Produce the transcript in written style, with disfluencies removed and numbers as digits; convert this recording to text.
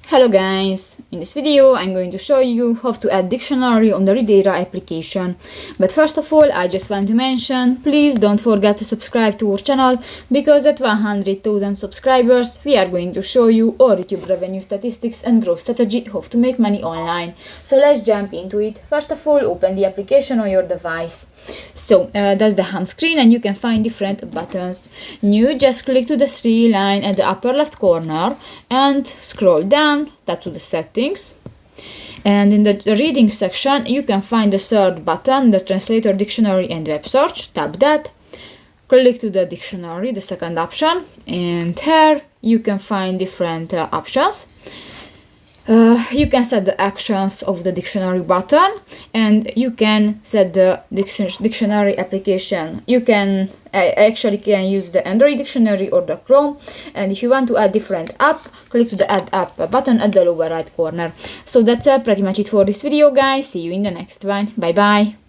Hello guys! In this video I'm going to show you how to add dictionary on the ReadEra application. But first of all, I just want to mention, please don't forget to subscribe to our channel, because at 100,000 subscribers we are going to show you our YouTube revenue statistics and growth strategy, how to make money online. So let's jump into it. First of all, open the application on your device. So that's the home screen, and you can find different buttons. You just click to the three line at the upper left corner and scroll down, tap to the settings, and in the reading section you can find the third button, the translator, dictionary and web search. Tap that, click to the dictionary, the second option, and here you can find different options. You can set the actions of the dictionary button, and you can set the dictionary application. You can actually use the Android dictionary or the Chrome, and if you want to add different app, click to the add app button at the lower right corner. So that's pretty much it for this video, guys. See you in the next one. Bye bye.